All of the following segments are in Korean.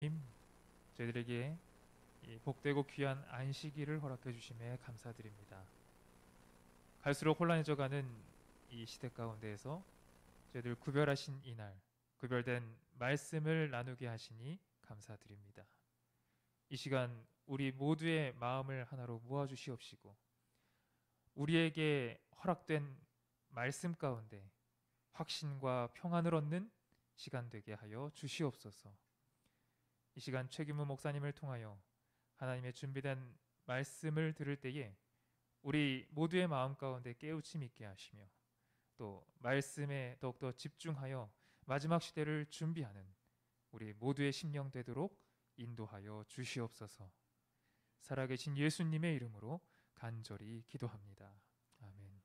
님, 저희들에게 이 복되고 귀한 안식일을 허락해 주심에 감사드립니다. 갈수록 혼란해져가는 이 시대 가운데에서 저희들 구별하신 이날, 구별된 말씀을 나누게 하시니 감사드립니다. 이 시간 우리 모두의 마음을 하나로 모아 주시옵시고 우리에게 허락된 말씀 가운데 확신과 평안을 얻는 시간 되게 하여 주시옵소서. 이 시간 최규모 목사님을 통하여 하나님의 준비된 말씀을 들을 때에 우리 모두의 마음 가운데 깨우침 있게 하시며 또 말씀에 더욱더 집중하여 마지막 시대를 준비하는 우리 모두의 심령 되도록 인도하여 주시옵소서. 살아계신 예수님의 이름으로 간절히 기도합니다. 아멘.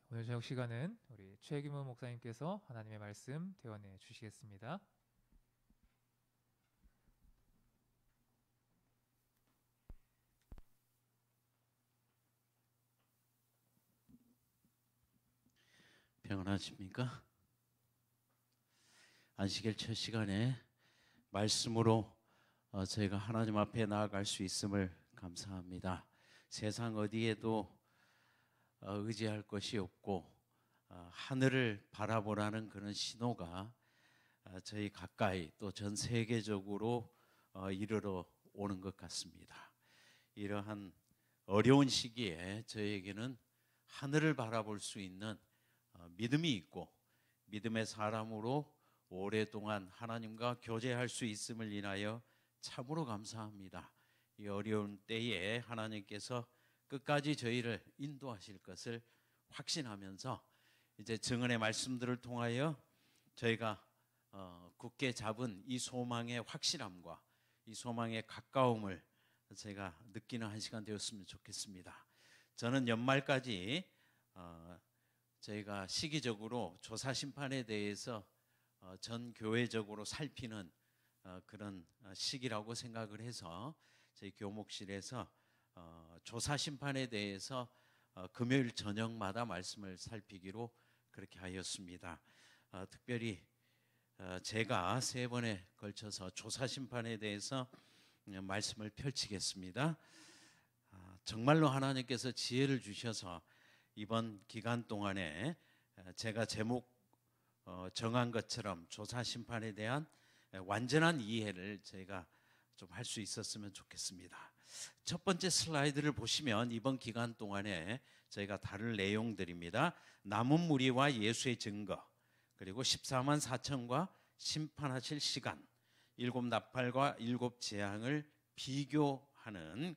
오늘 저녁 시간은 우리 최규모 목사님께서 하나님의 말씀 대언해 주시겠습니다. 평안하십니까? 안식일 첫 시간에 말씀으로 저희가 하나님 앞에 나아갈 수 있음을 감사합니다. 세상 어디에도 의지할 것이 없고 하늘을 바라보라는 그런 신호가 저희 가까이 또 전 세계적으로 이르러 오는 것 같습니다. 이러한 어려운 시기에 저에게는 하늘을 바라볼 수 있는 믿음이 있고 믿음의 사람으로 오랫동안 하나님과 교제할 수 있음을 인하여 참으로 감사합니다. 이 어려운 때에 하나님께서 끝까지 저희를 인도하실 것을 확신하면서 이제 증언의 말씀들을 통하여 저희가 굳게 잡은 이 소망의 확실함과 이 소망의 가까움을 제가 느끼는 한 시간 되었으면 좋겠습니다. 저는 연말까지 저희가 시기적으로 조사 심판에 대해서 전 교회적으로 살피는 그런 시기라고 생각을 해서 저희 교목실에서 조사 심판에 대해서 금요일 저녁마다 말씀을 살피기로 그렇게 하였습니다. 특별히 제가 세 번에 걸쳐서 조사 심판에 대해서 말씀을 펼치겠습니다. 정말로 하나님께서 지혜를 주셔서 이번 기간 동안에 제가 제목 정한 것처럼 조사 심판에 대한 완전한 이해를 저희가 좀 할 수 있었으면 좋겠습니다. 첫 번째 슬라이드를 보시면 이번 기간 동안에 저희가 다룰 내용들입니다. 남은 무리와 예수의 증거, 그리고 14만 4천과 심판하실 시간, 7나팔과 7재앙을 비교하는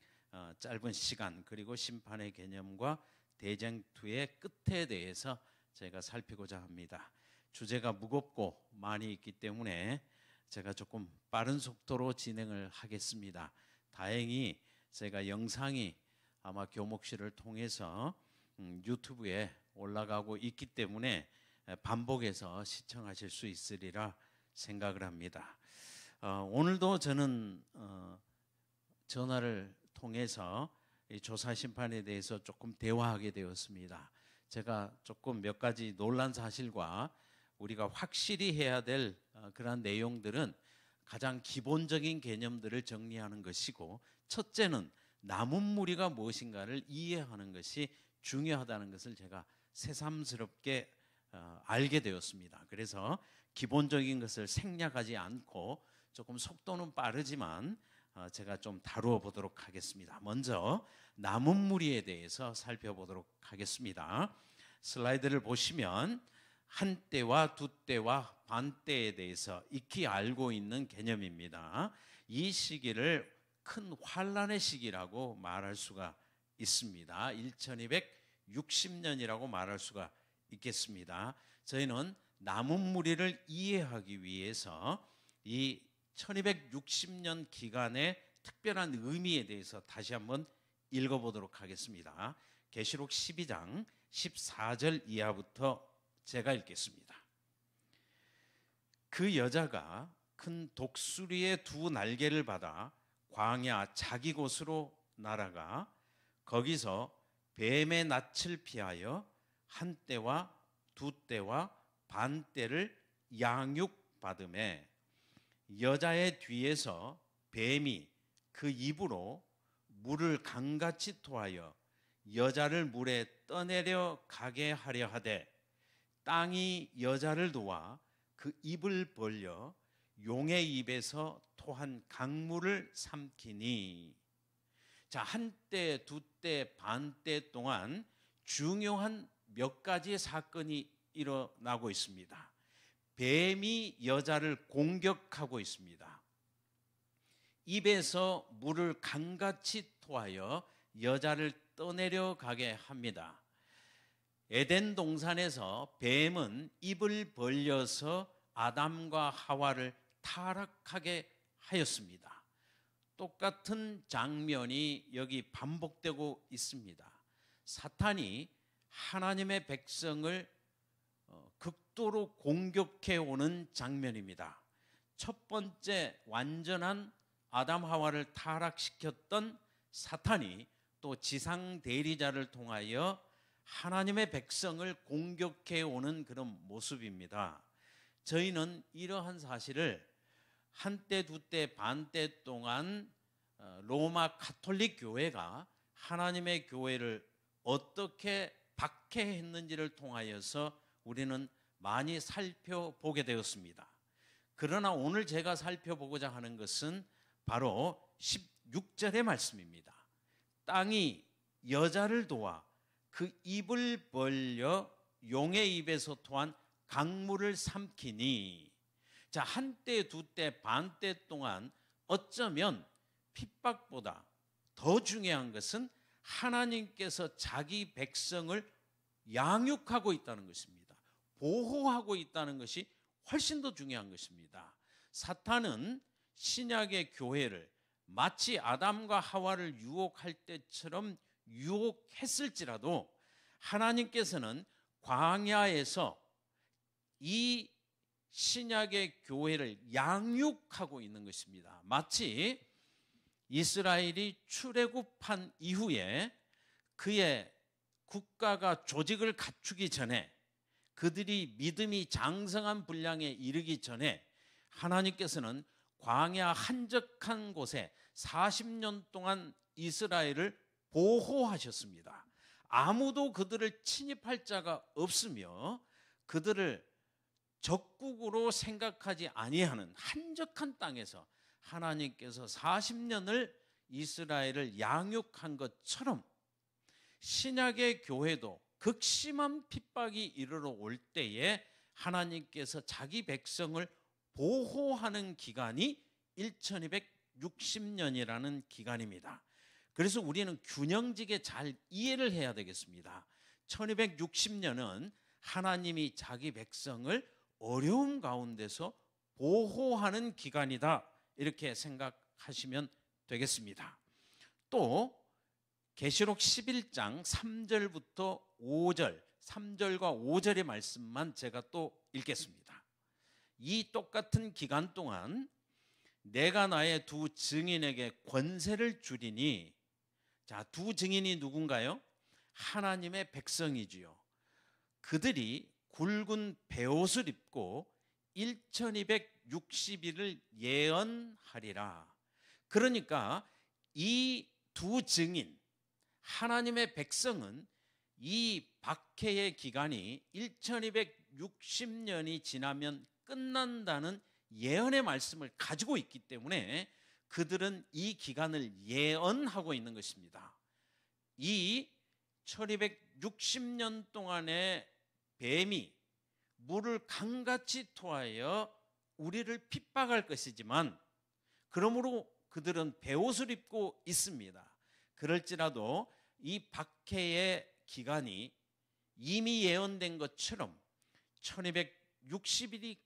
짧은 시간, 그리고 심판의 개념과 대쟁투의 끝에 대해서 제가 살피고자 합니다. 주제가 무겁고 많이 있기 때문에 제가 조금 빠른 속도로 진행을 하겠습니다. 다행히 제가 영상이 아마 교목실을 통해서 유튜브에 올라가고 있기 때문에 반복해서 시청하실 수 있으리라 생각을 합니다. 오늘도 저는 전화를 통해서 이 조사 심판에 대해서 조금 대화하게 되었습니다. 제가 조금 몇 가지 놀란 사실과 우리가 확실히 해야 될 그러한 내용들은 가장 기본적인 개념들을 정리하는 것이고, 첫째는 남은 무리가 무엇인가를 이해하는 것이 중요하다는 것을 제가 새삼스럽게 알게 되었습니다. 그래서 기본적인 것을 생략하지 않고 조금 속도는 빠르지만 제가 좀 다루어 보도록 하겠습니다. 먼저 남은 무리에 대해서 살펴보도록 하겠습니다. 슬라이드를 보시면 한때와 두때와 반때에 대해서 익히 알고 있는 개념입니다. 이 시기를 큰 환란의 시기라고 말할 수가 있습니다. 1260년이라고 말할 수가 있겠습니다. 저희는 남은 무리를 이해하기 위해서 이 1260년 기간의 특별한 의미에 대해서 다시 한번 읽어보도록 하겠습니다. 계시록 12장 14절 이하부터 제가 읽겠습니다. 그 여자가 큰 독수리의 두 날개를 받아 광야 자기 곳으로 날아가 거기서 뱀의 낯을 피하여 한때와 두때와 반때를 양육 받음에 여자의 뒤에서 뱀이 그 입으로 물을 강같이 토하여 여자를 물에 떠내려 가게 하려 하되 땅이 여자를 도와 그 입을 벌려 용의 입에서 토한 강물을 삼키니. 자, 한때, 두때, 반때 동안 중요한 몇 가지의 사건이 일어나고 있습니다. 뱀이 여자를 공격하고 있습니다. 입에서 물을 강같이 토하여 여자를 떠내려 가게 합니다. 에덴 동산에서 뱀은 입을 벌려서 아담과 하와를 타락하게 하였습니다. 똑같은 장면이 여기 반복되고 있습니다. 사탄이 하나님의 백성을 극도로 공격해 오는 장면입니다. 첫 번째 완전한 아담 하와를 타락시켰던 사탄이 또 지상 대리자를 통하여 하나님의 백성을 공격해 오는 그런 모습입니다. 저희는 이러한 사실을 한때, 두때, 반때 동안 로마 가톨릭 교회가 하나님의 교회를 어떻게 박해했는지를 통하여서 우리는 많이 살펴보게 되었습니다. 그러나 오늘 제가 살펴보고자 하는 것은 바로 16절의 말씀입니다. 땅이 여자를 도와 그 입을 벌려 용의 입에서 토한 강물을 삼키니. 자, 한때, 두때, 반때 동안 어쩌면 핍박보다 더 중요한 것은 하나님께서 자기 백성을 양육하고 있다는 것입니다. 보호하고 있다는 것이 훨씬 더 중요한 것입니다. 사탄은 신약의 교회를 마치 아담과 하와를 유혹할 때처럼 유혹했을지라도 하나님께서는 광야에서 이 신약의 교회를 양육하고 있는 것입니다. 마치 이스라엘이 출애굽한 이후에 그의 국가가 조직을 갖추기 전에, 그들이 믿음이 장성한 분량에 이르기 전에 하나님께서는 광야 한적한 곳에 40년 동안 이스라엘을 보호하셨습니다. 아무도 그들을 침입할 자가 없으며 그들을 적국으로 생각하지 아니하는 한적한 땅에서 하나님께서 40년을 이스라엘을 양육한 것처럼 신약의 교회도 극심한 핍박이 이르러 올 때에 하나님께서 자기 백성을 보호하는 기간이 1260년이라는 기간입니다. 그래서 우리는 균형지게 잘 이해를 해야 되겠습니다. 1260년은 하나님이 자기 백성을 어려움 가운데서 보호하는 기간이다, 이렇게 생각하시면 되겠습니다. 또 계시록 11장 3절부터 5절, 3절과 5절의 말씀만 제가 또 읽겠습니다. 이 똑같은 기간 동안 내가 나의 두 증인에게 권세를 주리니. 자, 두 증인이 누군가요? 하나님의 백성이지요. 그들이 굵은 베옷을 입고 1260일을 예언하리라. 그러니까 이 두 증인, 하나님의 백성은 이 박해의 기간이 1260년이 지나면 끝난다는 예언의 말씀을 가지고 있기 때문에 그들은 이 기간을 예언하고 있는 것입니다. 이 1260년 동안의 뱀이 물을 강같이 토하여 우리를 핍박할 것이지만, 그러므로 그들은 베옷을 입고 있습니다. 그럴지라도 이 박해의 기간이 이미 예언된 것처럼 1260일이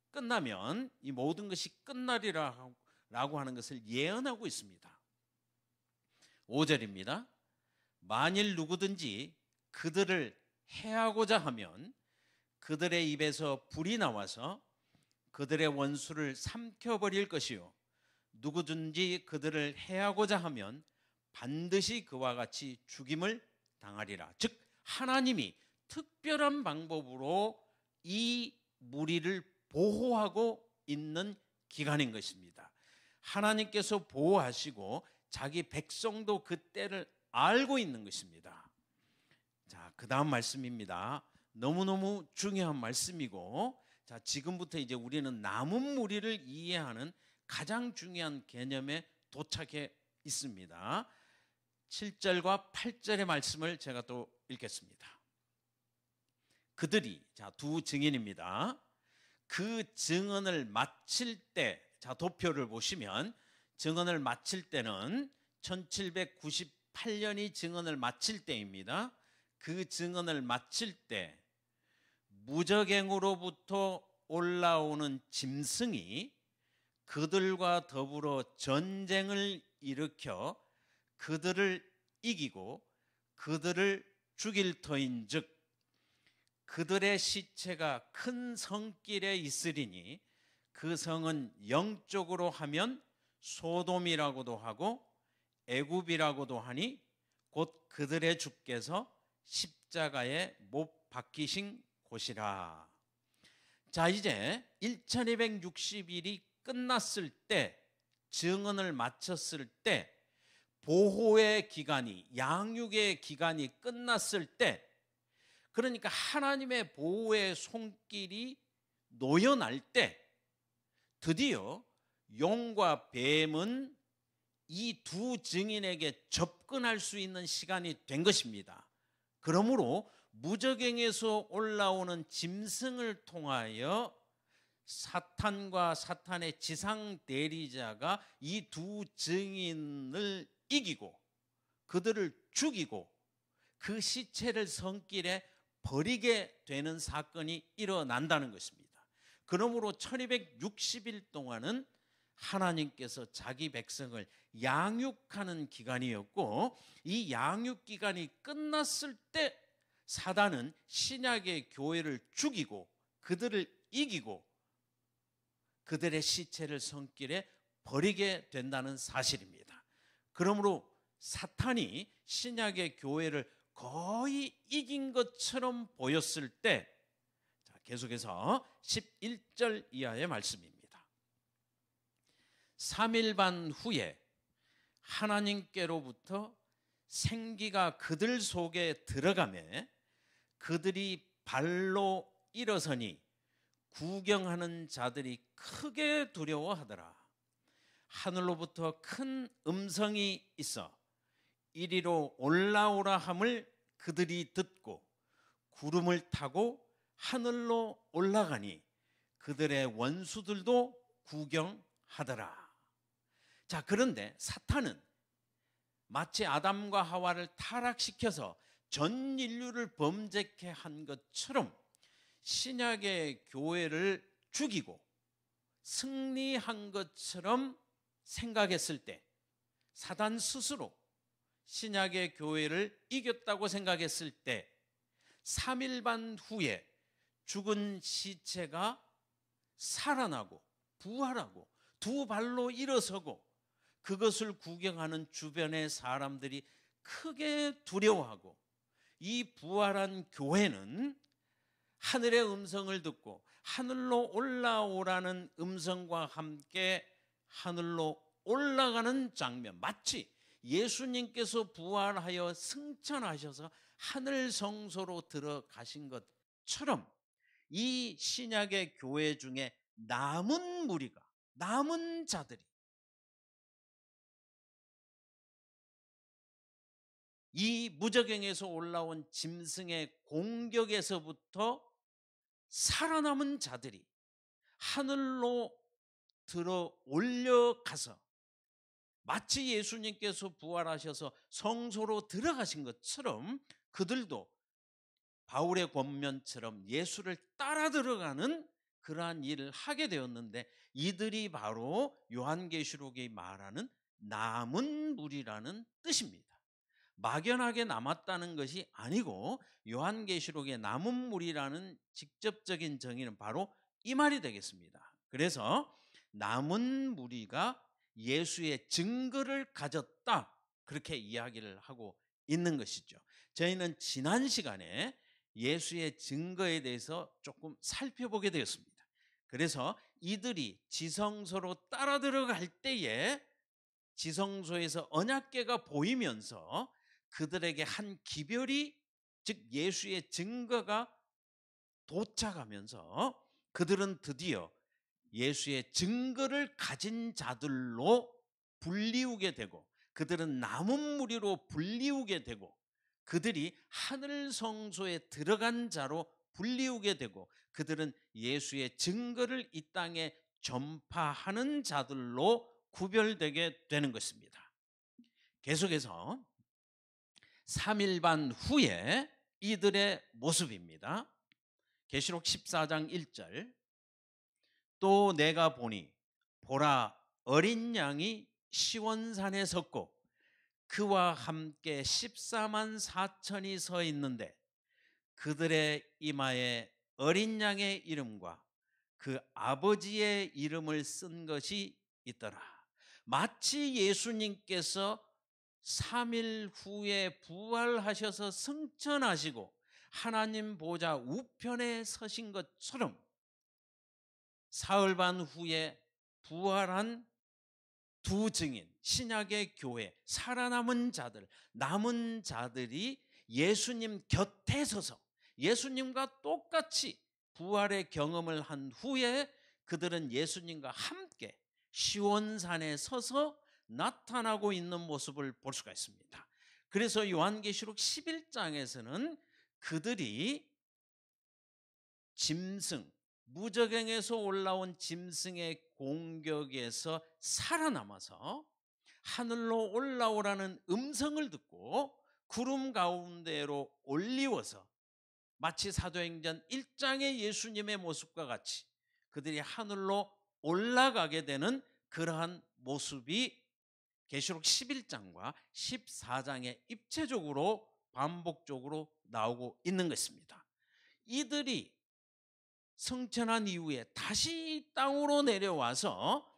끝나면 이 모든 것이 끝나리라고 하는 것을 예언하고 있습니다. 5절입니다. 만일 누구든지 그들을 해하고자 하면 그들의 입에서 불이 나와서 그들의 원수를 삼켜버릴 것이요, 누구든지 그들을 해하고자 하면 반드시 그와 같이 죽임을 당하리라. 즉 하나님이 특별한 방법으로 이 무리를 보호하고 있는 기간인 것입니다. 하나님께서 보호하시고 자기 백성도 그 때를 알고 있는 것입니다. 자, 그 다음 말씀입니다. 너무너무 중요한 말씀이고, 자, 지금부터 이제 우리는 남은 무리를 이해하는 가장 중요한 개념에 도착해 있습니다. 7절과 8절의 말씀을 제가 또 읽겠습니다. 그들이, 자, 두 증인입니다. 그 증언을 마칠 때, 자, 도표를 보시면 증언을 마칠 때는 1798년이 증언을 마칠 때입니다. 그 증언을 마칠 때 무적행으로부터 올라오는 짐승이 그들과 더불어 전쟁을 일으켜 그들을 이기고 그들을 죽일 터인즉 그들의 시체가 큰 성길에 있으리니 그 성은 영적으로 하면 소돔이라고도 하고 애굽이라고도 하니 곧 그들의 주께서 십자가에 못 박히신 곳이라. 자, 이제 1260일이 끝났을 때, 증언을 마쳤을 때, 보호의 기간이, 양육의 기간이 끝났을 때, 그러니까 하나님의 보호의 손길이 놓여날 때 드디어 용과 뱀은 이 두 증인에게 접근할 수 있는 시간이 된 것입니다. 그러므로 무적행에서 올라오는 짐승을 통하여 사탄과 사탄의 지상 대리자가 이 두 증인을 이기고 그들을 죽이고 그 시체를 성길에 버리게 되는 사건이 일어난다는 것입니다. 그러므로 1260일 동안은 하나님께서 자기 백성을 양육하는 기간이었고, 이 양육 기간이 끝났을 때 사단은 신약의 교회를 죽이고 그들을 이기고 그들의 시체를 성길에 버리게 된다는 사실입니다. 그러므로 사탄이 신약의 교회를 거의 이긴 것처럼 보였을 때, 계속해서 11절 이하의 말씀입니다. 3일 반 후에 하나님께로부터 생기가 그들 속에 들어가매 그들이 발로 일어서니 구경하는 자들이 크게 두려워하더라. 하늘로부터 큰 음성이 있어 이리로 올라오라 함을 그들이 듣고 구름을 타고 하늘로 올라가니 그들의 원수들도 구경하더라. 자, 그런데 사탄은 마치 아담과 하와를 타락시켜서 전 인류를 범죄케 한 것처럼 신약의 교회를 죽이고 승리한 것처럼 생각했을 때, 사단 스스로 신약의 교회를 이겼다고 생각했을 때 3일 반 후에 죽은 시체가 살아나고 부활하고 두 발로 일어서고 그것을 구경하는 주변의 사람들이 크게 두려워하고, 이 부활한 교회는 하늘의 음성을 듣고 하늘로 올라오라는 음성과 함께 하늘로 올라가는 장면, 마치 예수님께서 부활하여 승천하셔서 하늘 성소로 들어가신 것처럼 이 신약의 교회 중에 남은 무리가, 남은 자들이 이 무적행에서 올라온 짐승의 공격에서부터 살아남은 자들이 하늘로 들어 올려가서 마치 예수님께서 부활하셔서 성소로 들어가신 것처럼 그들도 바울의 권면처럼 예수를 따라 들어가는 그러한 일을 하게 되었는데, 이들이 바로 요한계시록이 말하는 남은 무리라는 뜻입니다. 막연하게 남았다는 것이 아니고 요한계시록의 남은 무리라는 직접적인 정의는 바로 이 말이 되겠습니다. 그래서 남은 무리가 예수의 증거를 가졌다, 그렇게 이야기를 하고 있는 것이죠. 저희는 지난 시간에 예수의 증거에 대해서 조금 살펴보게 되었습니다. 그래서 이들이 지성소로 따라 들어갈 때에 지성소에서 언약궤가 보이면서 그들에게 한 기별이, 즉 예수의 증거가 도착하면서 그들은 드디어 예수의 증거를 가진 자들로 불리우게 되고, 그들은 남은 무리로 불리우게 되고, 그들이 하늘 성소에 들어간 자로 불리우게 되고, 그들은 예수의 증거를 이 땅에 전파하는 자들로 구별되게 되는 것입니다. 계속해서 3일 반 후에 이들의 모습입니다. 계시록 14장 1절, 또 내가 보니 보라 어린 양이 시온산에 섰고 그와 함께 14만 4천이 서 있는데 그들의 이마에 어린 양의 이름과 그 아버지의 이름을 쓴 것이 있더라. 마치 예수님께서 3일 후에 부활하셔서 승천하시고 하나님 보좌 우편에 서신 것처럼 사흘 반 후에 부활한 두 증인, 신약의 교회, 살아남은 자들, 남은 자들이 예수님 곁에 서서 예수님과 똑같이 부활의 경험을 한 후에 그들은 예수님과 함께 시온산에 서서 나타나고 있는 모습을 볼 수가 있습니다. 그래서 요한계시록 11장에서는 그들이 짐승, 무저갱에서 올라온 짐승의 공격에서 살아남아서 하늘로 올라오라는 음성을 듣고 구름 가운데로 올리워서 마치 사도행전 1장의 예수님의 모습과 같이 그들이 하늘로 올라가게 되는 그러한 모습이 계시록 11장과 14장에 입체적으로 반복적으로 나오고 있는 것입니다. 이들이 승천한 이후에 다시 땅으로 내려와서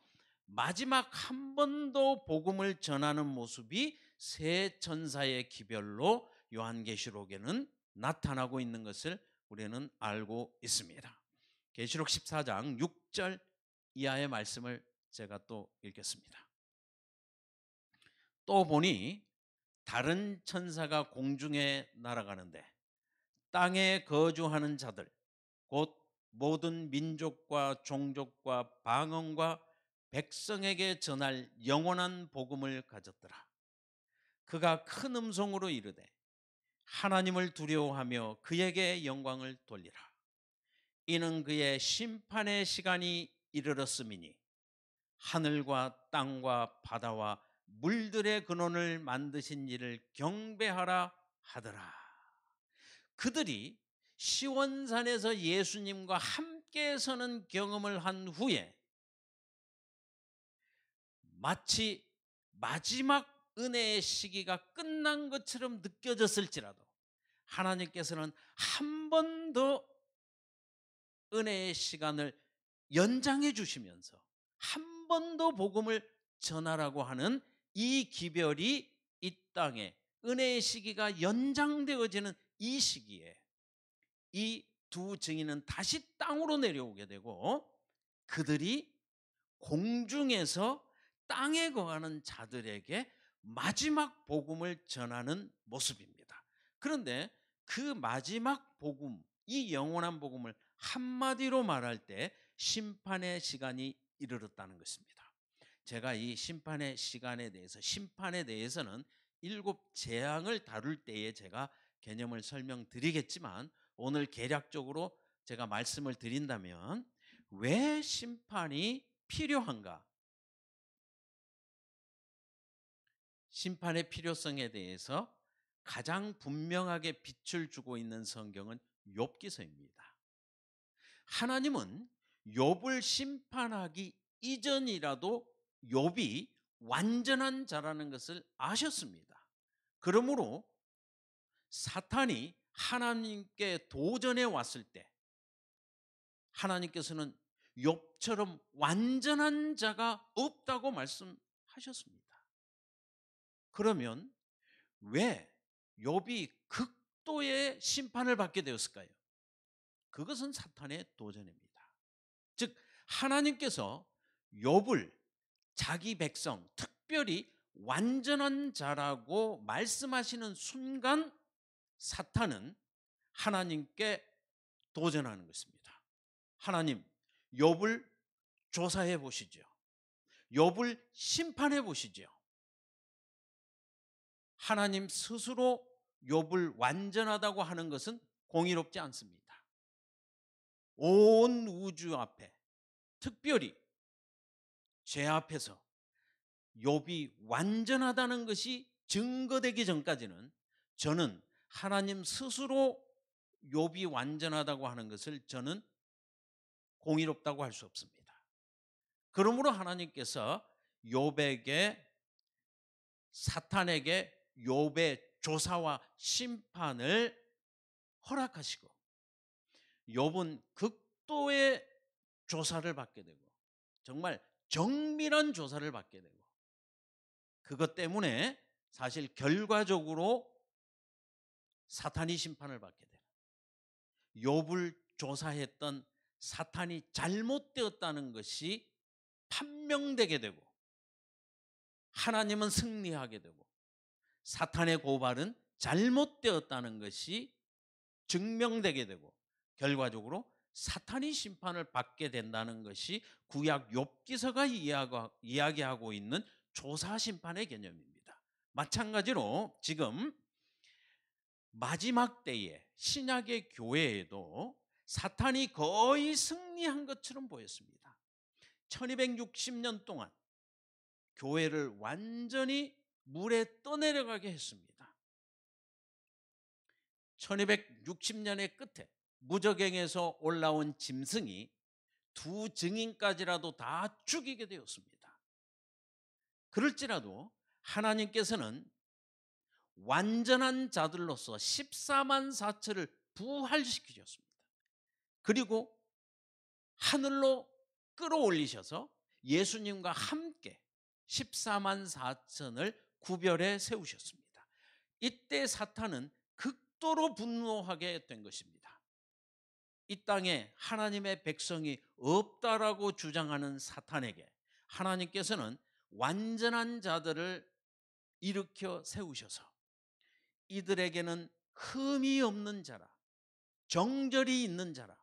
마지막 한 번 더 복음을 전하는 모습이 세 천사의 기별로 요한계시록에는 나타나고 있는 것을 우리는 알고 있습니다. 계시록 14장 6절 이하의 말씀을 제가 또 읽겠습니다. 또 보니 다른 천사가 공중에 날아가는데 땅에 거주하는 자들 곧 모든 민족과 종족과 방언과 백성에게 전할 영원한 복음을 가졌더라. 그가 큰 음성으로 이르되 하나님을 두려워하며 그에게 영광을 돌리라. 이는 그의 심판의 시간이 이르렀음이니 하늘과 땅과 바다와 물들의 근원을 만드신 이를 경배하라 하더라. 그들이 시온산에서 예수님과 함께 서는 경험을 한 후에 마치 마지막 은혜의 시기가 끝난 것처럼 느껴졌을지라도 하나님께서는 한 번 더 은혜의 시간을 연장해 주시면서 한 번 더 복음을 전하라고 하는 이 기별이 이 땅에 은혜의 시기가 연장되어지는 이 시기에 이 두 증인은 다시 땅으로 내려오게 되고 그들이 공중에서 땅에 거하는 자들에게 마지막 복음을 전하는 모습입니다. 그런데 그 마지막 복음, 이 영원한 복음을 한마디로 말할 때 심판의 시간이 이르렀다는 것입니다. 제가 이 심판의 시간에 대해서, 심판에 대해서는 7재앙을 다룰 때에 제가 개념을 설명드리겠지만 오늘 개략적으로 제가 말씀을 드린다면 왜 심판이 필요한가? 심판의 필요성에 대해서 가장 분명하게 빛을 주고 있는 성경은 욥기서입니다. 하나님은 욥을 심판하기 이전이라도 욥이 완전한 자라는 것을 아셨습니다. 그러므로 사탄이 하나님께 도전해 왔을 때 하나님께서는 욥처럼 완전한 자가 없다고 말씀하셨습니다. 그러면 왜 욥이 극도의 심판을 받게 되었을까요? 그것은 사탄의 도전입니다. 즉 하나님께서 욥을 자기 백성, 특별히 완전한 자라고 말씀하시는 순간 사탄은 하나님께 도전하는 것입니다. 하나님, 욥을 조사해 보시죠. 욥을 심판해 보시죠. 하나님 스스로 욥을 완전하다고 하는 것은 공의롭지 않습니다. 온 우주 앞에, 특별히 죄 앞에서 욥이 완전하다는 것이 증거되기 전까지는 저는 하나님 스스로 욥이 완전하다고 하는 것을 저는 공의롭다고 할 수 없습니다. 그러므로 하나님께서 욥에게, 사탄에게 욥의 조사와 심판을 허락하시고 욥은 극도의 조사를 받게 되고 정말 정밀한 조사를 받게 되고 그것 때문에 사실 결과적으로 사탄이 심판을 받게 되는, 욥을 조사했던 사탄이 잘못되었다는 것이 판명되게 되고 하나님은 승리하게 되고 사탄의 고발은 잘못되었다는 것이 증명되게 되고 결과적으로 사탄이 심판을 받게 된다는 것이 구약 욥기서가 이야기하고 있는 조사 심판의 개념입니다. 마찬가지로 지금 마지막 때에 신약의 교회에도 사탄이 거의 승리한 것처럼 보였습니다. 1260년 동안 교회를 완전히 물에 떠내려가게 했습니다. 1260년의 끝에 무저갱에서 올라온 짐승이 두 증인까지라도 다 죽이게 되었습니다. 그럴지라도 하나님께서는 완전한 자들로서 14만 4천을 부활시키셨습니다. 그리고 하늘로 끌어올리셔서 예수님과 함께 14만 4천을 구별해 세우셨습니다. 이때 사탄은 극도로 분노하게 된 것입니다. 이 땅에 하나님의 백성이 없다라고 주장하는 사탄에게 하나님께서는 완전한 자들을 일으켜 세우셔서 이들에게는 흠이 없는 자라, 정절이 있는 자라,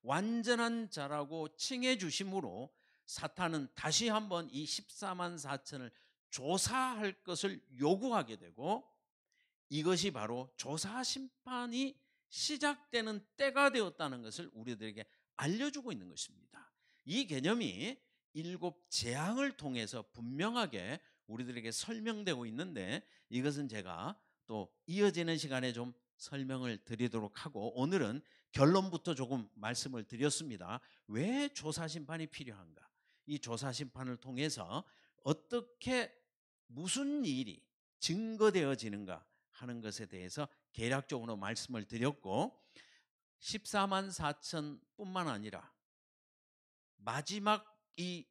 완전한 자라고 칭해 주심으로 사탄은 다시 한번 이 14만 4천을 조사할 것을 요구하게 되고 이것이 바로 조사 심판이 시작되는 때가 되었다는 것을 우리들에게 알려주고 있는 것입니다. 이 개념이 7 재앙을 통해서 분명하게 우리들에게 설명되고 있는데 이것은 제가 또 이어지는 시간에 좀 설명을 드리도록 하고 오늘은 결론부터 조금 말씀을 드렸습니다. 왜 조사 심판이 필요한가? 이 조사 심판을 통해서 어떻게 무슨 일이 증거되어지는가 하는 것에 대해서 개략적으로 말씀을 드렸고 14만 4천 뿐만 아니라 마지막 이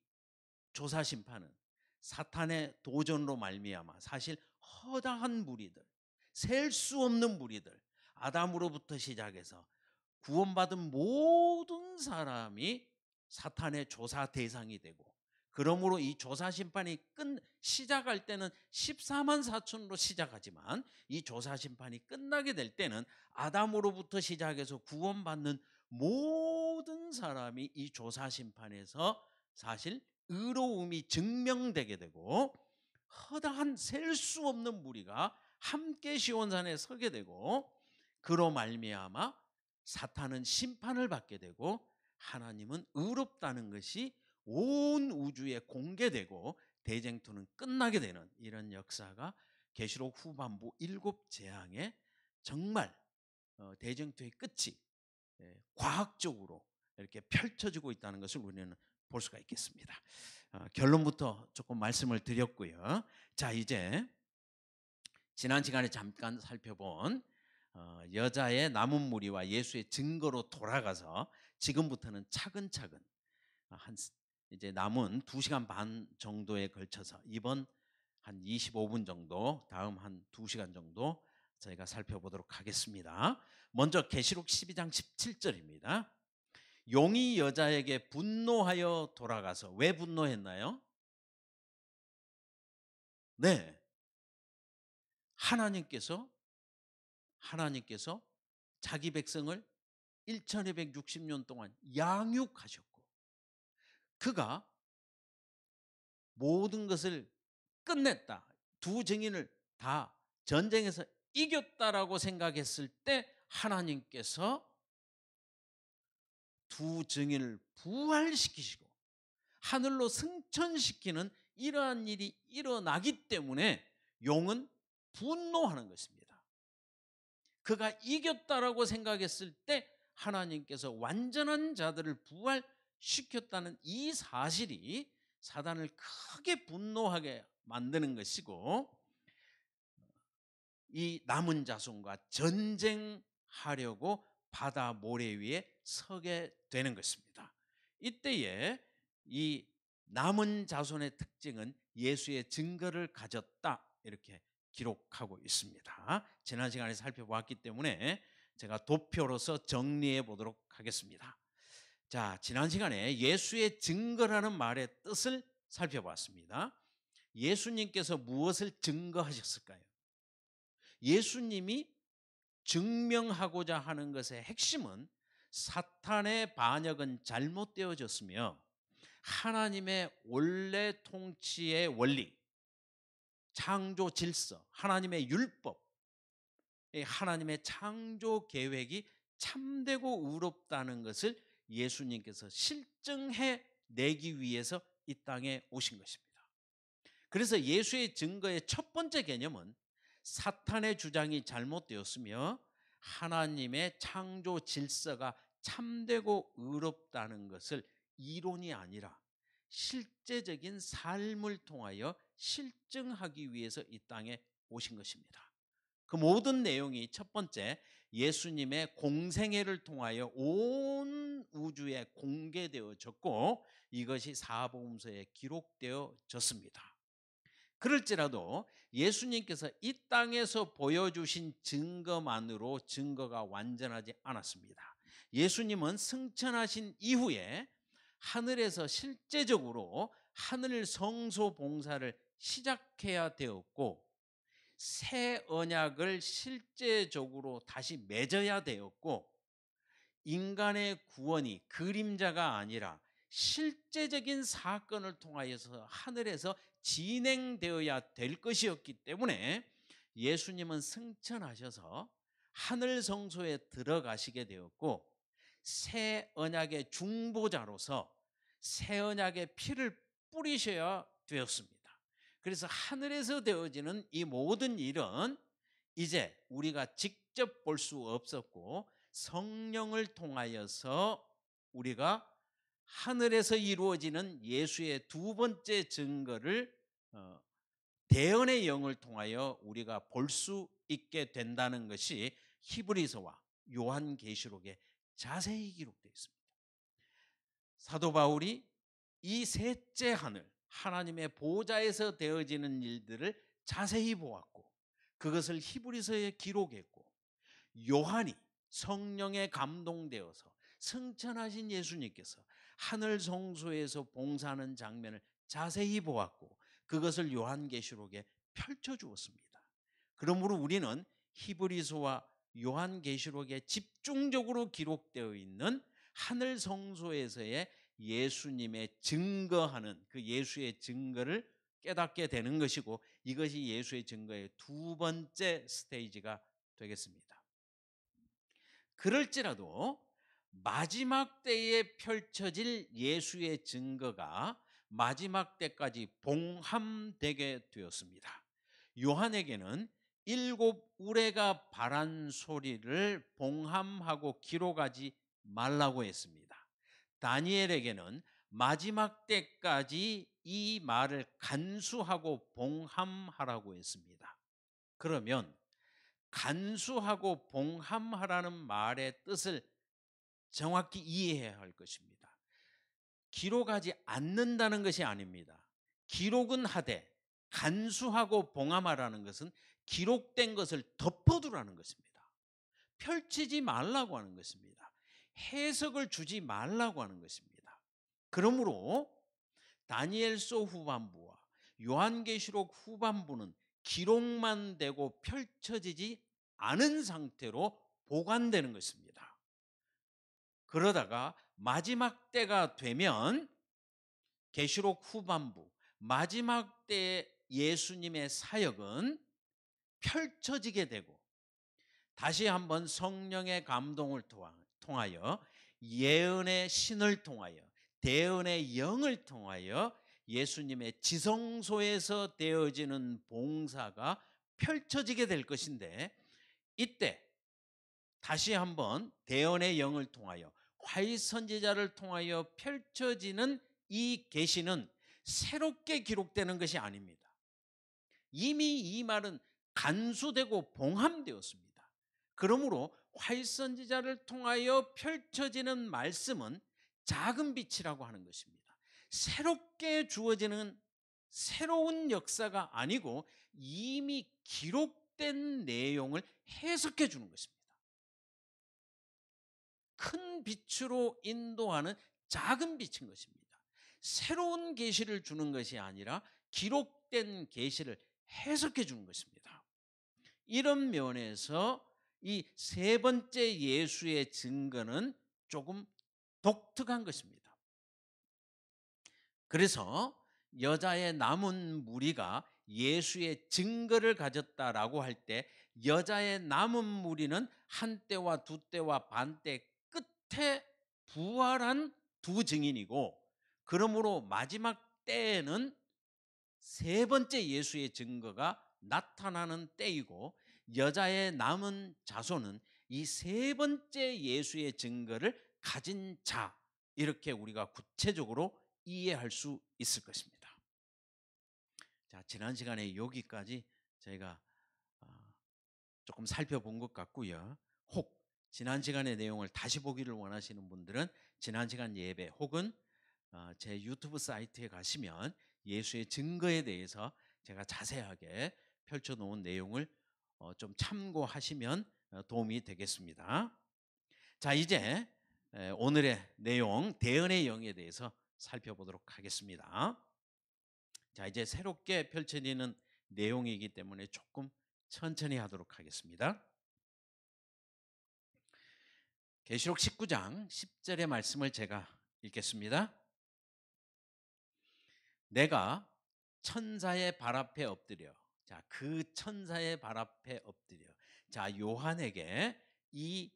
조사 심판은 사탄의 도전으로 말미암아 사실 허다한 무리들, 셀 수 없는 무리들, 아담으로부터 시작해서 구원받은 모든 사람이 사탄의 조사 대상이 되고 그러므로 이 조사 심판이 시작할 때는 14만 4천으로 시작하지만 이 조사 심판이 끝나게 될 때는 아담으로부터 시작해서 구원받는 모든 사람이 이 조사 심판에서 사실 의로움이 증명되게 되고 허다한 셀 수 없는 무리가 함께 시온산에 서게 되고 그로 말미암아 사탄은 심판을 받게 되고 하나님은 의롭다는 것이 온 우주에 공개되고 대쟁투는 끝나게 되는 이런 역사가 계시록 후반부 7 재앙의 정말 대쟁투의 끝이 과학적으로 이렇게 펼쳐지고 있다는 것을 우리는 볼 수가 있겠습니다. 결론부터 조금 말씀을 드렸고요. 자, 이제 지난 시간에 잠깐 살펴본 여자의 남은 무리와 예수의 증거로 돌아가서 지금부터는 차근차근 이제 남은 2시간 반 정도에 걸쳐서 이번 한 25분 정도, 다음 한 2시간 정도 저희가 살펴보도록 하겠습니다. 먼저 계시록 12장 17절입니다. 용이 여자에게 분노하여 돌아가서 왜 분노했나요? 네. 하나님께서 자기 백성을 1260년 동안 양육하셨고 그가 모든 것을 끝냈다. 두 증인을 다 전쟁에서 이겼다라고 생각했을 때 하나님께서 두 증인을 부활시키시고 하늘로 승천시키는 이러한 일이 일어나기 때문에 용은 분노하는 것입니다. 그가 이겼다라고 생각했을 때 하나님께서 완전한 자들을 부활시켰다는 이 사실이 사단을 크게 분노하게 만드는 것이고 이 남은 자손과 전쟁하려고 바다 모래 위에 서게 되는 것입니다. 이때에 이 남은 자손의 특징은 예수의 증거를 가졌다 이렇게 기록하고 있습니다. 지난 시간에 살펴보았기 때문에 제가 도표로서 정리해 보도록 하겠습니다. 자, 지난 시간에 예수의 증거라는 말의 뜻을 살펴봤습니다. 예수님께서 무엇을 증거하셨을까요? 예수님이 증명하고자 하는 것의 핵심은 사탄의 반역은 잘못되어졌으며 하나님의 원래 통치의 원리, 창조 질서, 하나님의 율법, 하나님의 창조 계획이 참되고 의롭다는 것을 예수님께서 실증해 내기 위해서 이 땅에 오신 것입니다. 그래서 예수의 증거의 첫 번째 개념은 사탄의 주장이 잘못되었으며 하나님의 창조 질서가 참되고 의롭다는 것을 이론이 아니라 실제적인 삶을 통하여 실증하기 위해서 이 땅에 오신 것입니다. 그 모든 내용이 첫 번째 예수님의 공생애를 통하여 온 우주에 공개되어졌고 이것이 사복음서에 기록되어졌습니다. 그럴지라도 예수님께서 이 땅에서 보여주신 증거만으로 증거가 완전하지 않았습니다. 예수님은 승천하신 이후에 하늘에서 실제적으로 하늘 성소 봉사를 시작해야 되었고 새 언약을 실제적으로 다시 맺어야 되었고 인간의 구원이 그림자가 아니라 실제적인 사건을 통하여서 하늘에서 진행되어야 될 것이었기 때문에 예수님은 승천하셔서 하늘 성소에 들어가시게 되었고 새 언약의 중보자로서 새 언약의 피를 뿌리셔야 되었습니다. 그래서 하늘에서 되어지는 이 모든 일은 이제 우리가 직접 볼 수 없었고 성령을 통하여서 우리가 하늘에서 이루어지는 예수의 두 번째 증거를 대언의 영을 통하여 우리가 볼 수 있게 된다는 것이 히브리서와 요한계시록에 자세히 기록되어 있습니다. 사도 바울이 이 셋째 하늘 하나님의 보좌에서 되어지는 일들을 자세히 보았고 그것을 히브리서에 기록했고 요한이 성령에 감동되어서 승천하신 예수님께서 하늘 성소에서 봉사하는 장면을 자세히 보았고 그것을 요한계시록에 펼쳐주었습니다. 그러므로 우리는 히브리서와 요한계시록에 집중적으로 기록되어 있는 하늘 성소에서의 예수님의 증거하는 그 예수의 증거를 깨닫게 되는 것이고 이것이 예수의 증거의 두 번째 스테이지가 되겠습니다. 그럴지라도 마지막 때에 펼쳐질 예수의 증거가 마지막 때까지 봉함되게 되었습니다. 요한에게는 7 우레가 발한 소리를 봉함하고 기록하지 말라고 했습니다. 다니엘에게는 마지막 때까지 이 말을 간수하고 봉함하라고 했습니다. 그러면 간수하고 봉함하라는 말의 뜻을 정확히 이해해야 할 것입니다. 기록하지 않는다는 것이 아닙니다. 기록은 하되 간수하고 봉함하라는 것은 기록된 것을 덮어두라는 것입니다. 펼치지 말라고 하는 것입니다. 해석을 주지 말라고 하는 것입니다. 그러므로 다니엘서 후반부와 요한계시록 후반부는 기록만 되고 펼쳐지지 않은 상태로 보관되는 것입니다. 그러다가 마지막 때가 되면 계시록 후반부 마지막 때의 예수님의 사역은 펼쳐지게 되고 다시 한번 성령의 감동을 통하여 예언의 신을 통하여 대언의 영을 통하여 예수님의 지성소에서 되어지는 봉사가 펼쳐지게 될 것인데, 이때 다시 한번 대언의 영을 통하여 화이 선지자를 통하여 펼쳐지는 이 계시는 새롭게 기록되는 것이 아닙니다. 이미 이 말은 간수되고 봉함되었습니다. 그러므로 화이 선지자를 통하여 펼쳐지는 말씀은 작은 빛이라고 하는 것입니다. 새롭게 주어지는 새로운 역사가 아니고 이미 기록된 내용을 해석해 주는 것입니다. 큰 빛으로 인도하는 작은 빛인 것입니다. 새로운 계시를 주는 것이 아니라 기록된 계시를 해석해 주는 것입니다. 이런 면에서 이 세 번째 예수의 증거는 조금 독특한 것입니다. 그래서 여자의 남은 무리가 예수의 증거를 가졌다라고 할 때 여자의 남은 무리는 한때와 두때와 반때 끝에 부활한 두 증인이고, 그러므로 마지막 때에는 세 번째 예수의 증거가 나타나는 때이고, 여자의 남은 자손은 이 세 번째 예수의 증거를 가진 자, 이렇게 우리가 구체적으로 이해할 수 있을 것입니다. 자, 지난 시간에 여기까지 저희가 조금 살펴본 것 같고요. 혹 지난 시간의 내용을 다시 보기를 원하시는 분들은 지난 시간 예배 혹은 제 유튜브 사이트에 가시면 예수의 증거에 대해서 제가 자세하게 펼쳐놓은 내용을 좀 참고하시면 도움이 되겠습니다. 자, 이제 오늘의 내용 대언의 영에 대해서 살펴보도록 하겠습니다. 자, 이제 새롭게 펼쳐지는 내용이기 때문에 조금 천천히 하도록 하겠습니다. 계시록 19장 10절의 말씀을 제가 읽겠습니다. 내가 천사의 발 앞에 엎드려. 자, 그 천사의 발 앞에 엎드려. 자, 요한에게 이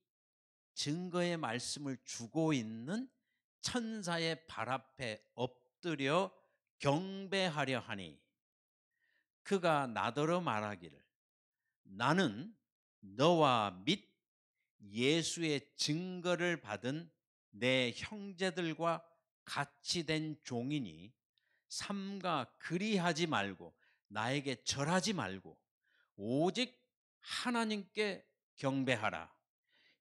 증거의 말씀을 주고 있는 천사의 발 앞에 엎드려 경배하려 하니 그가 나더러 말하기를 나는 너와 및 예수의 증거를 받은 내 형제들과 같이 된 종이니 삼가 그리하지 말고 나에게 절하지 말고 오직 하나님께 경배하라.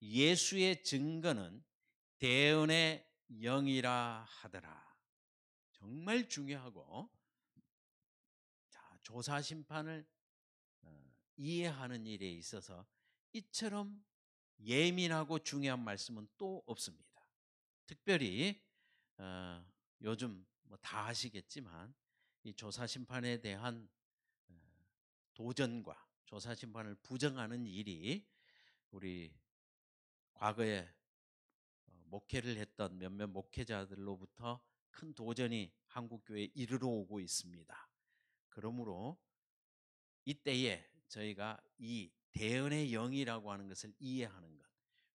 예수의 증거는 대언의 영이라 하더라. 정말 중요하고, 자, 조사 심판을 이해하는 일에 있어서 이처럼 예민하고 중요한 말씀은 또 없습니다. 특별히 요즘 뭐 다 아시겠지만 이 조사 심판에 대한 도전과 조사 심판을 부정하는 일이 우리 과거에 목회를 했던 몇몇 목회자들로부터 큰 도전이 한국 교회에 이르러 오고 있습니다. 그러므로 이때에 저희가 이 대언의 영이라고 하는 것을 이해하는 것,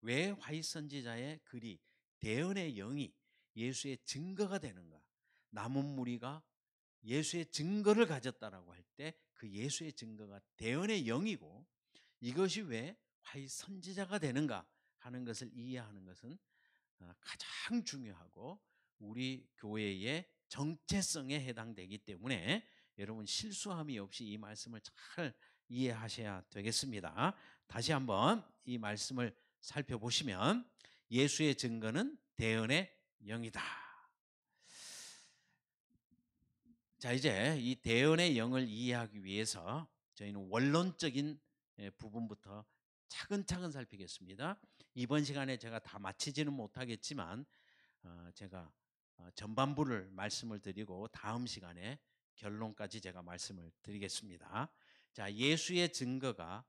왜 화이 선지자의 글이 대언의 영이 예수의 증거가 되는가? 남은 무리가 예수의 증거를 가졌다라고 할 때 그 예수의 증거가 대언의 영이고, 이것이 왜 화이 선지자가 되는가 하는 것을 이해하는 것은 가장 중요하고 우리 교회의 정체성에 해당되기 때문에 여러분 실수함이 없이 이 말씀을 잘 이해하셔야 되겠습니다. 다시 한번 이 말씀을 살펴보시면 예수의 증거는 대언의 영이다. 자, 이제 이 대언의 영을 이해하기 위해서 저희는 원론적인 부분부터 차근차근 살피겠습니다. 이번 시간에 제가 다 마치지는 못하겠지만 제가 전반부를 말씀을 드리고 다음 시간에 결론까지 제가 말씀을 드리겠습니다. 자, 예수의 증거가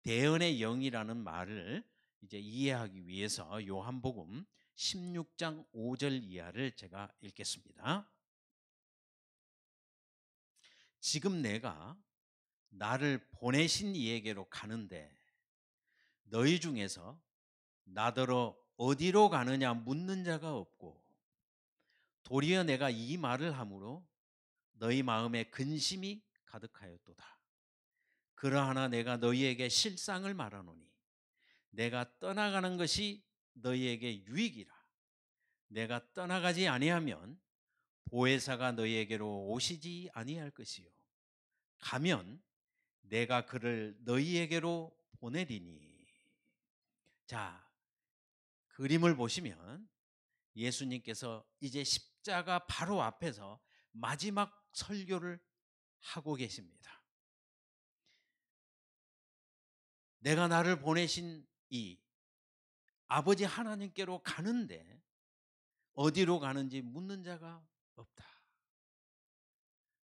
대언의 영이라는 말을 이제 이해하기 위해서 요한복음 16장 5절 이하를 제가 읽겠습니다. 지금 내가 나를 보내신 이에게로 가는데 너희 중에서 나더러 어디로 가느냐 묻는 자가 없고 도리어 내가 이 말을 함으로 너희 마음에 근심이 가득하였도다. 그러하나 내가 너희에게 실상을 말하노니 내가 떠나가는 것이 너희에게 유익이라. 내가 떠나가지 아니하면 보혜사가 너희에게로 오시지 아니할 것이요 가면 내가 그를 너희에게로 보내리니. 자, 그림을 보시면 예수님께서 이제 십자가 바로 앞에서 마지막 설교를 하고 계십니다. 내가 나를 보내신 이 아버지 하나님께로 가는데 어디로 가는지 묻는 자가 없다.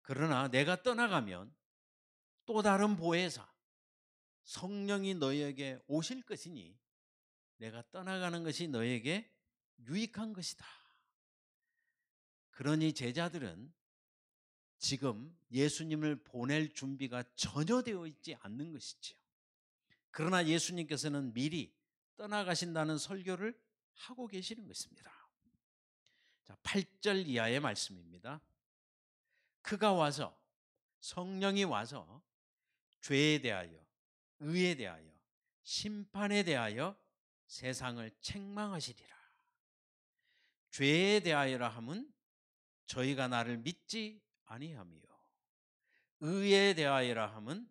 그러나 내가 떠나가면 또 다른 보혜사 성령이 너희에게 오실 것이니 내가 떠나가는 것이 너희에게 유익한 것이다. 그러니 제자들은 지금 예수님을 보낼 준비가 전혀 되어 있지 않는 것이지요. 그러나 예수님께서는 미리 떠나가신다는 설교를 하고 계시는 것입니다. 자, 8절 이하의 말씀입니다. 그가 와서 성령이 와서 죄에 대하여 의에 대하여 심판에 대하여 세상을 책망하시리라. 죄에 대하여라 함은 저희가 나를 믿지 아니하며 의에 대하여라 함은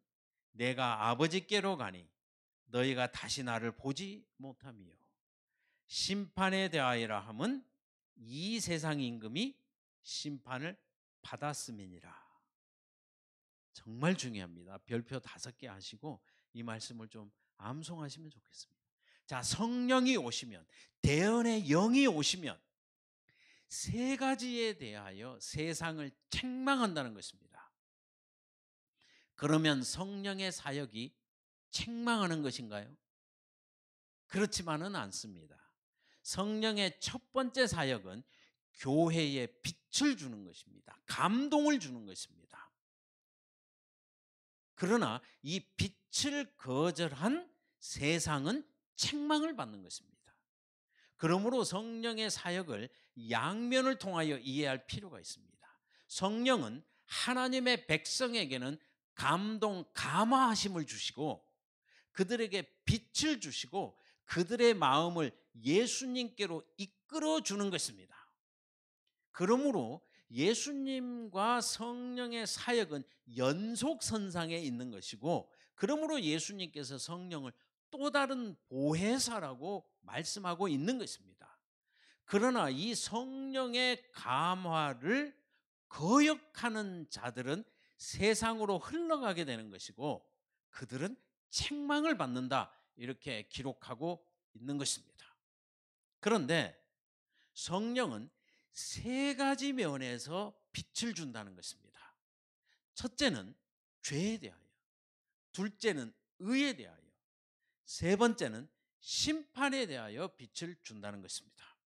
내가 아버지께로 가니 너희가 다시 나를 보지 못하며 심판에 대하여라 함은 이 세상 임금이 심판을 받았음이니라. 정말 중요합니다. 별표 5개 하시고 이 말씀을 좀 암송하시면 좋겠습니다. 자, 성령이 오시면 대언의 영이 오시면 세 가지에 대하여 세상을 책망한다는 것입니다. 그러면 성령의 사역이 책망하는 것인가요? 그렇지만은 않습니다. 성령의 첫 번째 사역은 교회에 빛을 주는 것입니다. 감동을 주는 것입니다. 그러나 이 빛을 거절한 세상은 책망을 받는 것입니다. 그러므로 성령의 사역을 양면을 통하여 이해할 필요가 있습니다. 성령은 하나님의 백성에게는 감동, 감화하심을 주시고 그들에게 빛을 주시고 그들의 마음을 예수님께로 이끌어 주는 것입니다. 그러므로 예수님과 성령의 사역은 연속선상에 있는 것이고 그러므로 예수님께서 성령을 또 다른 보혜사라고 말씀하고 있는 것입니다. 그러나 이 성령의 감화를 거역하는 자들은 세상으로 흘러가게 되는 것이고 그들은 책망을 받는다 이렇게 기록하고 있는 것입니다. 그런데 성령은 세 가지 면에서 빛을 준다는 것입니다. 첫째는 죄에 대하여, 둘째는 의에 대하여, 세 번째는 심판에 대하여 빛을 준다는 것입니다.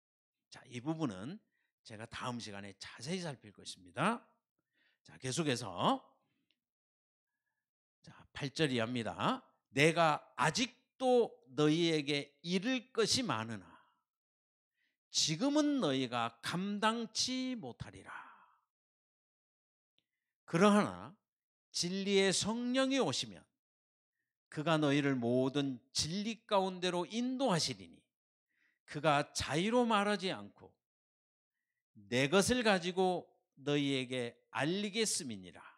자, 이 부분은 제가 다음 시간에 자세히 살필 것입니다. 자, 계속해서 8절 이하입니다. 내가 아직도 너희에게 이를 것이 많으나 지금은 너희가 감당치 못하리라. 그러나 진리의 성령이 오시면 그가 너희를 모든 진리 가운데로 인도하시리니 그가 자의로 말하지 않고 내 것을 가지고 너희에게 알리겠음이니라.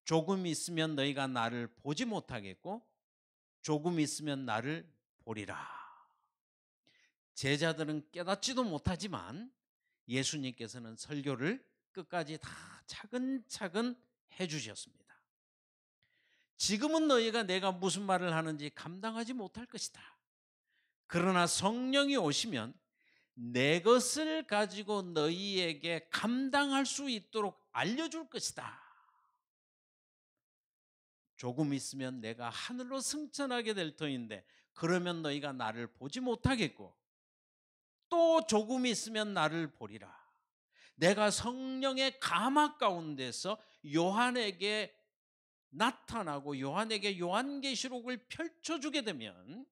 조금 있으면 너희가 나를 보지 못하겠고 조금 있으면 나를 보리라. 제자들은 깨닫지도 못하지만 예수님께서는 설교를 끝까지 다 차근차근 해주셨습니다. 지금은 너희가 내가 무슨 말을 하는지 감당하지 못할 것이다. 그러나 성령이 오시면 내 것을 가지고 너희에게 감당할 수 있도록 알려줄 것이다. 조금 있으면 내가 하늘로 승천하게 될 터인데 그러면 너희가 나를 보지 못하겠고 또 조금 있으면 나를 보리라. 내가 성령의 감화 가운데서 요한에게 나타나고 요한에게 요한계시록을 펼쳐주게 되면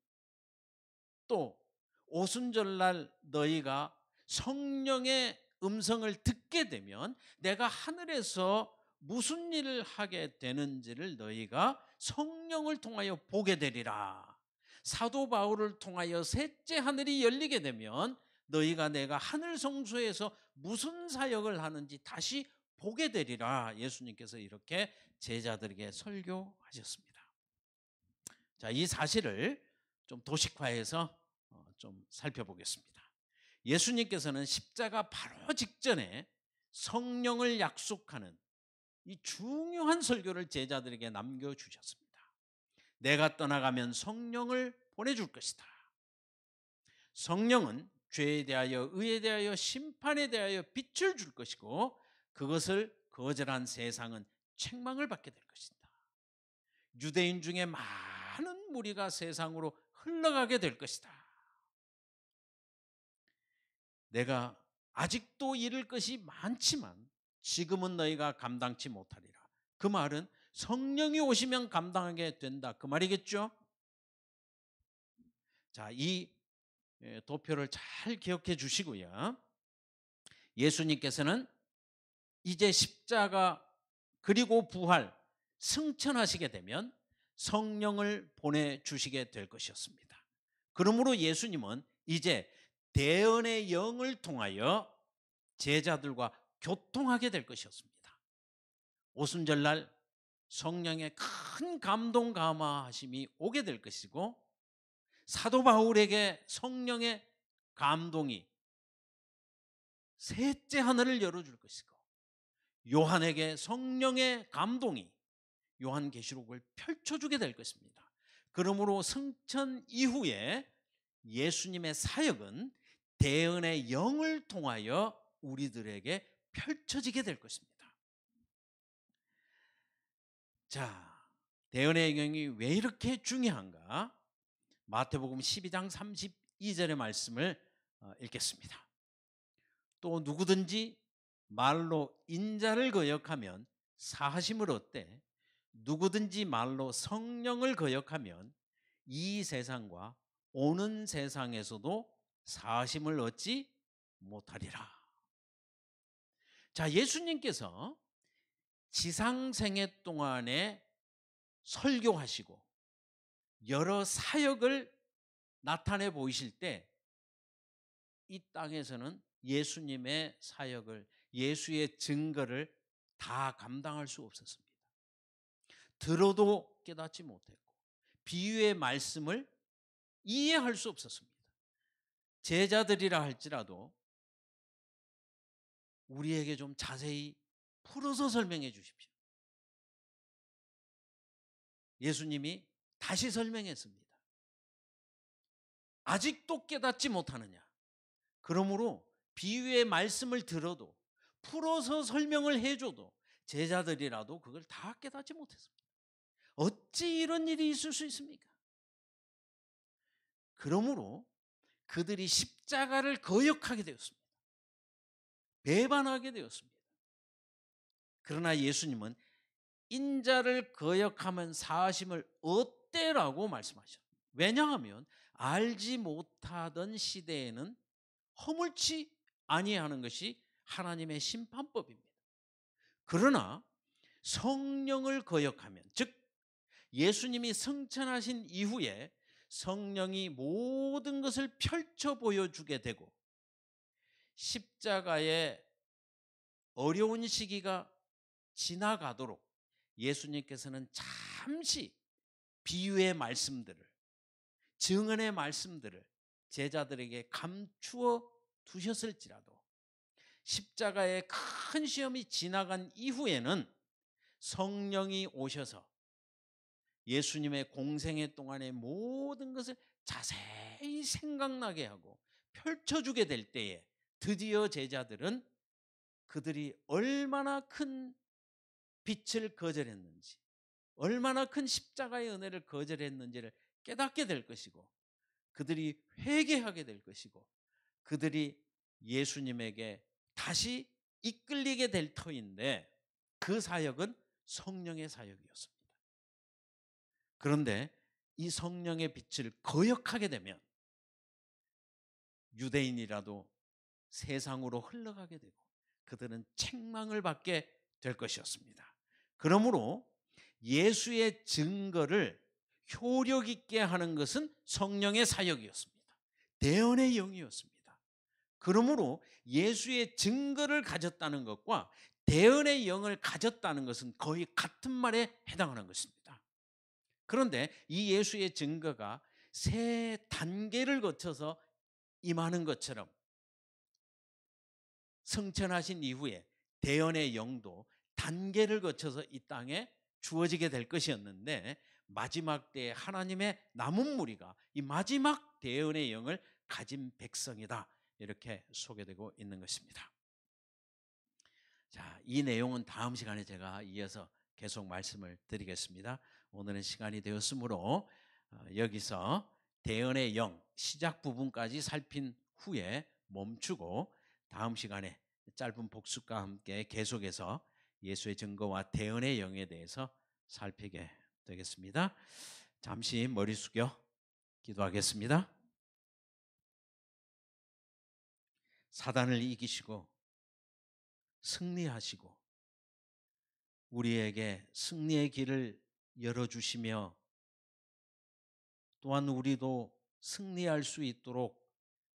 또 오순절날 너희가 성령의 음성을 듣게 되면 내가 하늘에서 무슨 일을 하게 되는지를 너희가 성령을 통하여 보게 되리라. 사도 바울을 통하여 셋째 하늘이 열리게 되면 너희가 내가 하늘 성소에서 무슨 사역을 하는지 다시 보게 되리라. 예수님께서 이렇게 제자들에게 설교하셨습니다. 자, 이 사실을 좀 도식화해서 좀 살펴보겠습니다. 예수님께서는 십자가 바로 직전에 성령을 약속하는 이 중요한 설교를 제자들에게 남겨주셨습니다. 내가 떠나가면 성령을 보내줄 것이다. 성령은 죄에 대하여 의에 대하여 심판에 대하여 빛을 줄 것이고 그것을 거절한 세상은 책망을 받게 될 것이다. 유대인 중에 많은 무리가 세상으로 흘러가게 될 것이다. 내가 아직도 이룰 것이 많지만 지금은 너희가 감당치 못하리라. 그 말은 성령이 오시면 감당하게 된다. 그 말이겠죠? 자, 이 도표를 잘 기억해 주시고요. 예수님께서는 이제 십자가 그리고 부활 승천하시게 되면 성령을 보내주시게 될 것이었습니다. 그러므로 예수님은 이제 대언의 영을 통하여 제자들과 교통하게 될 것이었습니다. 오순절날 성령의 큰 감동 감화하심이 오게 될 것이고 사도 바울에게 성령의 감동이 셋째 하늘을 열어줄 것이고 요한에게 성령의 감동이 요한계시록을 펼쳐주게 될 것입니다. 그러므로 승천 이후에 예수님의 사역은 대언의 영을 통하여 우리들에게 펼쳐지게 될 것입니다. 자, 대언의 영이 왜 이렇게 중요한가? 마태복음 12장 32절의 말씀을 읽겠습니다. 또 누구든지 말로 인자를 거역하면 사하심을 얻되 누구든지 말로 성령을 거역하면 이 세상과 오는 세상에서도 사하심을 얻지 못하리라. 자, 예수님께서 지상생애 동안에 설교하시고 여러 사역을 나타내 보이실 때 이 땅에서는 예수님의 사역을 예수의 증거를 다 감당할 수 없었습니다. 들어도 깨닫지 못했고 비유의 말씀을 이해할 수 없었습니다. 제자들이라 할지라도 우리에게 좀 자세히 풀어서 설명해 주십시오. 예수님이 다시 설명했습니다. 아직도 깨닫지 못하느냐? 그러므로 비유의 말씀을 들어도 풀어서 설명을 해줘도 제자들이라도 그걸 다 깨닫지 못했습니다. 어찌 이런 일이 있을 수 있습니까? 그러므로 그들이 십자가를 거역하게 되었습니다. 배반하게 되었습니다. 그러나 예수님은 인자를 거역하면 사하심을 얻되라고 말씀하셨습니다. 왜냐하면 알지 못하던 시대에는 허물치 아니하는 것이 하나님의 심판법입니다. 그러나 성령을 거역하면, 즉 예수님이 승천하신 이후에 성령이 모든 것을 펼쳐 보여주게 되고 십자가의 어려운 시기가 지나가도록 예수님께서는 잠시 비유의 말씀들을, 증언의 말씀들을 제자들에게 감추어 두셨을지라도 십자가의 큰 시험이 지나간 이후에는 성령이 오셔서 예수님의 공생애 동안의 모든 것을 자세히 생각나게 하고 펼쳐주게 될 때에 드디어 제자들은 그들이 얼마나 큰 빛을 거절했는지, 얼마나 큰 십자가의 은혜를 거절했는지를 깨닫게 될 것이고, 그들이 회개하게 될 것이고, 그들이 예수님에게 다시 이끌리게 될 터인데, 그 사역은 성령의 사역이었습니다. 그런데 이 성령의 빛을 거역하게 되면 유대인이라도 세상으로 흘러가게 되고 그들은 책망을 받게 될 것이었습니다. 그러므로 예수의 증거를 효력 있게 하는 것은 성령의 사역이었습니다. 대언의 영이었습니다. 그러므로 예수의 증거를 가졌다는 것과 대언의 영을 가졌다는 것은 거의 같은 말에 해당하는 것입니다. 그런데 이 예수의 증거가 세 단계를 거쳐서 임하는 것처럼 승천하신 이후에 대언의 영도 단계를 거쳐서 이 땅에 주어지게 될 것이었는데, 마지막 때에 하나님의 남은 무리가 이 마지막 대언의 영을 가진 백성이다, 이렇게 소개되고 있는 것입니다. 자, 이 내용은 다음 시간에 제가 이어서 계속 말씀을 드리겠습니다. 오늘은 시간이 되었으므로 여기서 대언의 영 시작 부분까지 살핀 후에 멈추고 다음 시간에 짧은 복습과 함께 계속해서 예수의 증거와 대언의 영에 대해서 살피게 되겠습니다. 잠시 머리 숙여 기도하겠습니다. 사단을 이기시고 승리하시고 우리에게 승리의 길을 열어주시며 또한 우리도 승리할 수 있도록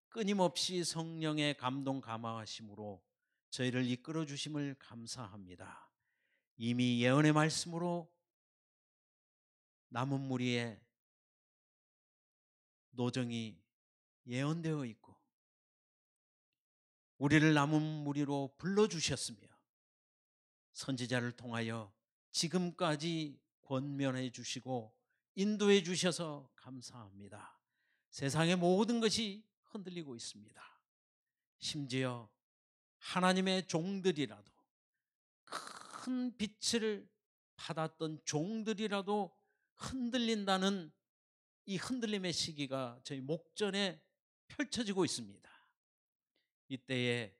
끊임없이 성령의 감동 감화하심으로 저희를 이끌어 주심을 감사합니다. 이미 예언의 말씀으로 남은 무리의 노정이 예언되어 있고 우리를 남은 무리로 불러주셨으며 선지자를 통하여 지금까지 권면해 주시고 인도해 주셔서 감사합니다. 세상의 모든 것이 흔들리고 있습니다. 심지어 하나님의 종들이라도, 큰 빛을 받았던 종들이라도 흔들린다는 이 흔들림의 시기가 저희 목전에 펼쳐지고 있습니다. 이때에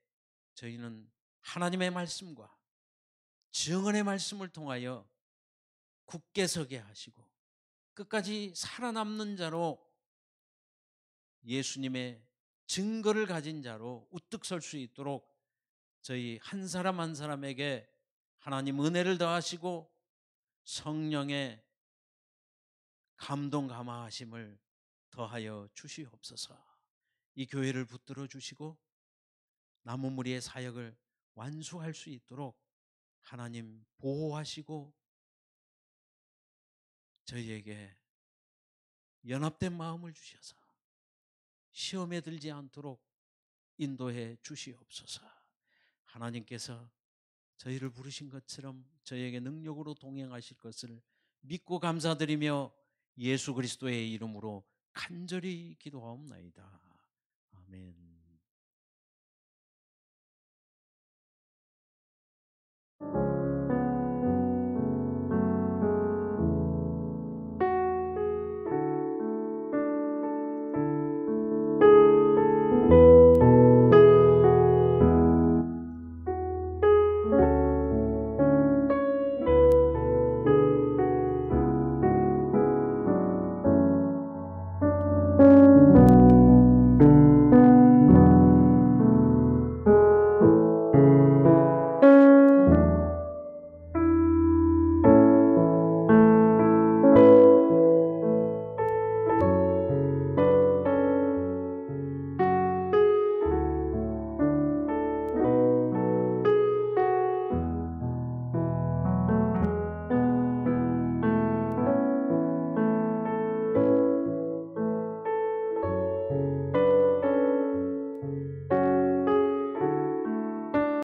저희는 하나님의 말씀과 증언의 말씀을 통하여 굳게 서게 하시고 끝까지 살아남는 자로, 예수님의 증거를 가진 자로 우뚝 설 수 있도록 저희 한 사람 한 사람에게 하나님 은혜를 더하시고 성령의 감동 감화하심을 더하여 주시옵소서. 이 교회를 붙들어 주시고 남은 무리의 사역을 완수할 수 있도록 하나님 보호하시고 저희에게 연합된 마음을 주셔서 시험에 들지 않도록 인도해 주시옵소서. 하나님께서 저희를 부르신 것처럼 저희에게 능력으로 동행하실 것을 믿고 감사드리며 예수 그리스도의 이름으로 간절히 기도하옵나이다. 아멘.